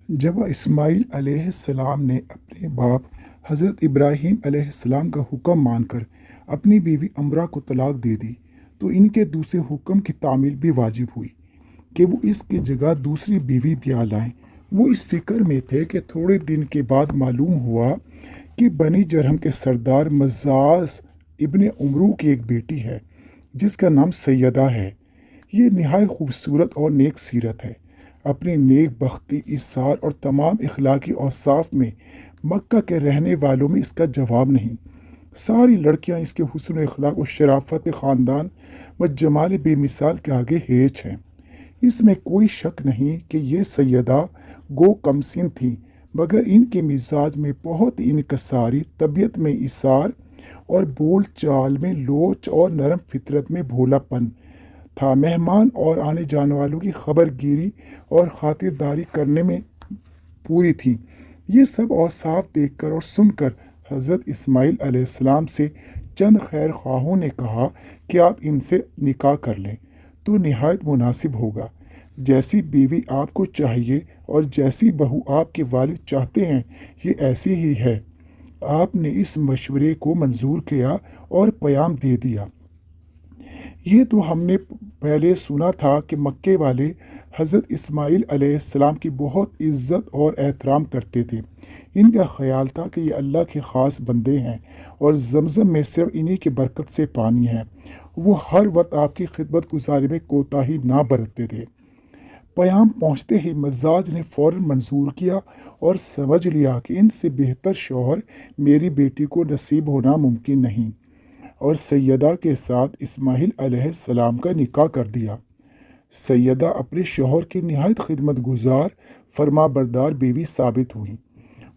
جب اسماعیل علیہ السلام نے اپنے باپ حضرت ابراہیم علیہ السلام کا حکم مان کر اپنی بیوی امرا کو طلاق دے دی تو ان کے دوسرے حکم کی تعمیل بھی واجب ہوئی کہ وہ اس کی جگہ دوسری بیوی بیاہ لائیں۔ وہ اس فکر میں تھے کہ تھوڑے دن کے بعد معلوم ہوا کہ بنی جرہم کے سردار مزاز ابن عمرو کی ایک بیٹی ہے جس کا نام سیدہ ہے۔ یہ نہایت خوبصورت اور نیک سیرت ہے۔ اپنی نیک بختی، ایثار اور تمام اخلاقی اوصاف میں مکہ کے رہنے والوں میں اس کا جواب نہیں۔ ساری لڑکیاں اس کے حسن و اخلاق و شرافت خاندان و جمال بے مثال کے آگے ہیچ ہیں۔ اس میں کوئی شک نہیں کہ یہ سیدہ گو کمسن تھیں، مگر ان کے مزاج میں بہت انکساری، طبیعت میں ایثار اور بول چال میں لوچ اور نرم فطرت میں بھولا پن تھا۔ مہمان اور آنے جانے والوں کی خبر گیری اور خاطرداری کرنے میں پوری تھیں۔ یہ سب اوصاف دیکھ کر اور سن کر حضرت اسماعیل علیہ السلام سے چند خیر خواہوں نے کہا کہ آپ ان سے نکاح کر لیں تو نہایت مناسب ہوگا۔ جیسی بیوی آپ کو چاہیے اور جیسی بہو آپ کے والد چاہتے ہیں یہ ایسی ہی ہے۔ آپ نے اس مشورے کو منظور کیا اور پیام دے دیا۔ یہ تو ہم نے پہلے سنا تھا کہ مکے والے حضرت اسماعیل علیہ السلام کی بہت عزت اور احترام کرتے تھے۔ ان کا خیال تھا کہ یہ اللہ کے خاص بندے ہیں اور زمزم میں صرف انہی کی برکت سے پانی ہے۔ وہ ہر وقت آپ کی خدمت گزاری میں کوتاہی نہ برتتے تھے۔ پیام پہنچتے ہی مزاج نے فوراً منظور کیا اور سمجھ لیا کہ ان سے بہتر شوہر میری بیٹی کو نصیب ہونا ممکن نہیں، اور سیدہ کے ساتھ اسماعیل علیہ السلام کا نکاح کر دیا۔ سیدہ اپنے شوہر کی نہایت خدمت گزار، فرما بردار بیوی ثابت ہوئیں۔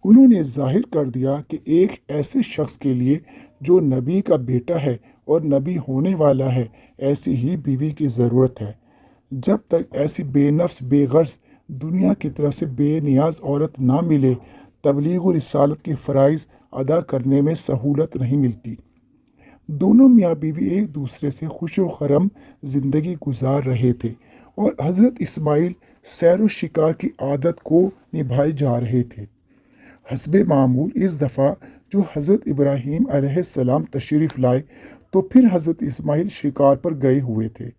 انہوں نے ظاہر کر دیا کہ ایک ایسے شخص کے لیے جو نبی کا بیٹا ہے اور نبی ہونے والا ہے، ایسی ہی بیوی کی ضرورت ہے۔ جب تک ایسی بے نفس بے غرض دنیا کی طرف سے بے نیاز عورت نہ ملے، تبلیغ و رسالت کے فرائض ادا کرنے میں سہولت نہیں ملتی۔ دونوں میاں بیوی ایک دوسرے سے خوش و خرم زندگی گزار رہے تھے اور حضرت اسماعیل سیر و شکار کی عادت کو نبھائے جا رہے تھے۔ حسب معمول اس دفعہ جو حضرت ابراہیم علیہ السلام تشریف لائے تو پھر حضرت اسماعیل شکار پر گئے ہوئے تھے۔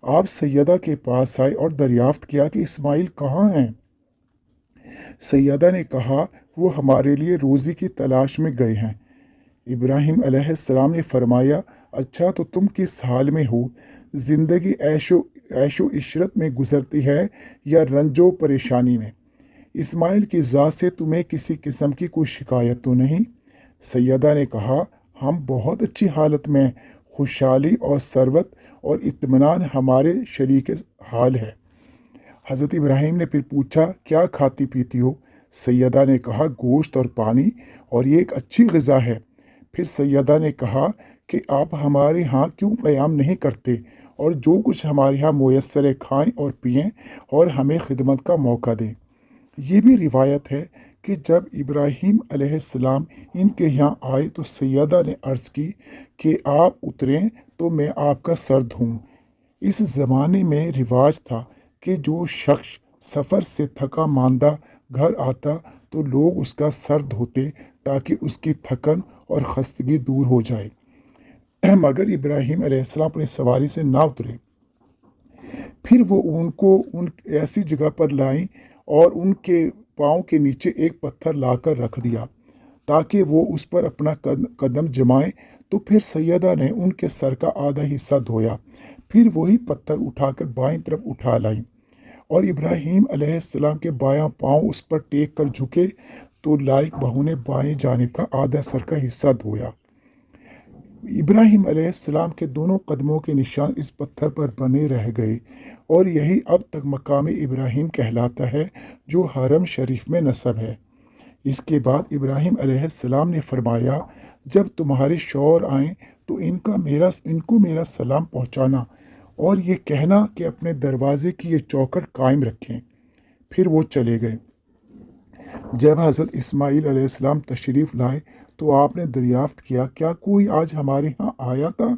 آپ سیدہ کے پاس آئے اور دریافت کیا کہ اسماعیل کہاں ہیں؟ سیدہ نے کہا وہ ہمارے لیے روزی کی تلاش میں گئے ہیں۔ ابراہیم علیہ السلام نے فرمایا اچھا تو تم کس حال میں ہو؟ زندگی عیش و عشرت میں گزرتی ہے یا رنج و پریشانی میں؟ اسماعیل کی ذات سے تمہیں کسی قسم کی کوئی شکایت تو نہیں؟ سیدہ نے کہا ہم بہت اچھی حالت میں، خوشحالی اور ثروت اور اطمینان ہمارے شریک حال ہے۔ حضرت ابراہیم نے پھر پوچھا کیا کھاتی پیتی ہو؟ سیدہ نے کہا گوشت اور پانی، اور یہ ایک اچھی غذا ہے۔ پھر سیدہ نے کہا کہ آپ ہمارے ہاں کیوں قیام نہیں کرتے اور جو کچھ ہمارے ہاں میسر ہے کھائیں اور پئیں اور ہمیں خدمت کا موقع دیں۔ یہ بھی روایت ہے کہ جب ابراہیم علیہ السلام ان کے یہاں آئے تو سیدہ نے عرض کی کہ آپ اتریں تو میں آپ کا سر دھوں۔ اس زمانے میں رواج تھا کہ جو شخص سفر سے تھکا ماندہ گھر آتا تو لوگ اس کا سر دھوتے تاکہ اس کی تھکن اور خستگی دور ہو جائے، مگر ابراہیم علیہ السلام اپنی سواری سے نہ اترے۔ پھر وہ ان کو ایسی جگہ پر لائیں اور ان کے پاؤں کے نیچے ایک پتھر لا کر رکھ دیا تاکہ وہ اس پر اپنا قدم جمائیں، تو پھر سیدہ نے ان کے سر کا آدھا حصہ دھویا، پھر وہی پتھر اٹھا کر بائیں طرف اٹھا لائیں، اور ابراہیم علیہ السلام کے بایاں پاؤں اس پر ٹیک کر جھکے تو لائق بہو نے بائیں جانب کا آدھا سر کا حصہ دھویا۔ ابراہیم علیہ السلام کے دونوں قدموں کے نشان اس پتھر پر بنے رہ گئے، اور یہی اب تک مقام ابراہیم کہلاتا ہے جو حرم شریف میں نصب ہے۔ اس کے بعد ابراہیم علیہ السلام نے فرمایا جب تمہارے شوہر آئیں تو ان کو میرا سلام پہنچانا اور یہ کہنا کہ اپنے دروازے کی یہ چوکھٹ قائم رکھیں۔ پھر وہ چلے گئے۔ جب حضرت اسماعیل علیہ السلام تشریف لائے تو آپ نے دریافت کیا کیا کوئی آج ہمارے ہاں آیا تھا؟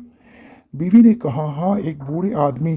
بیوی نے کہا ہاں، ایک بوڑھے آدمی